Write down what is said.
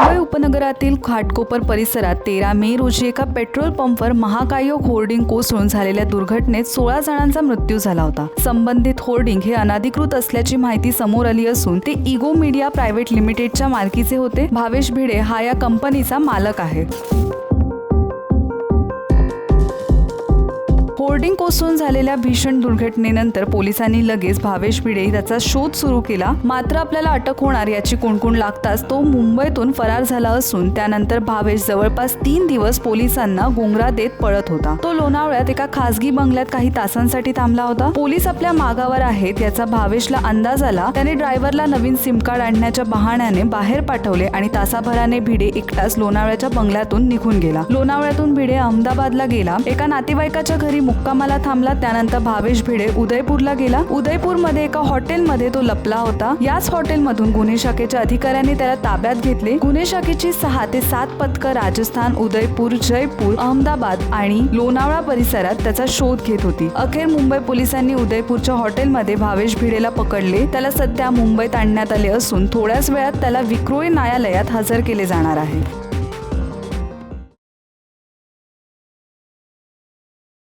मुंबई उपनगरातील घाटकोपर परिसरात 13 मे रोजी एका पेट्रोल पंपवर महाकायोग होर्डिंग कोसळून झालेल्या दुर्घटनेत 16 जणांचा मृत्यू झाला होता। संबंधित होर्डिंग हे अनधिकृत असल्याची माहिती समोर आली असून ते इगो मीडिया प्रायव्हेट लिमिटेडच्या मालकीचे होते। भावेश भिडे हा या कंपनीचा मालक आहे। होर्डिंग कोसळून झालेल्या भीषण दुर्घटनेनंतर पोलिसांनी लगेच भावेश भिडे याचा शोध सुरू केला। मात्र आपल्याला अटक होणार याची कुणकुण लागताच तो मुंबईतून फरार झाला असून त्यानंतर भावेश जवळपास 3 दिवस पोलिसांना गुंगरा देत पळत होता। तो लोणावळ्यात एका खासगी बंगल्यात काही तासांसाठी थांबला होता। पोलीस आपल्या मागावर आहेत याचा भावेशला अंदाज आला। त्याने ड्रायव्हरला नवीन सिम कार्ड आणण्याच्या बहाण्याने बाहेर पाठवले आणि तासाभराने भिडे एकटाच लोणावळ्याच्या बंगल्यातून निघून गेला। लोणावळ्यातून भिडे अहमदाबादला गेला, एका नातेवाईकाच्या घरी मुक्कामाला थांबला। त्यानंतर भावेश भिडे उदयपूरला गेला। उदयपूरमध्ये एका हॉटेलमध्ये तो लपला होता। याच हॉटेलमधून गुन्हे शाखेच्या अधिकाऱ्यांनी त्याला ताब्यात घेतले। गुन्हे शाखेची 6 ते 7 पथकं राजस्थान, उदयपूर, जयपूर, अहमदाबाद आणि लोणावळा परिसरात त्याचा शोध घेत होती। अखेर मुंबई पोलिसांनी उदयपूरच्या हॉटेलमध्ये भावेश भिडेला पकडले। त्याला सध्या मुंबईत आणण्यात आले असून थोड्याच वेळात त्याला विक्रोळी न्यायालयात हजर केले जाणार आहे।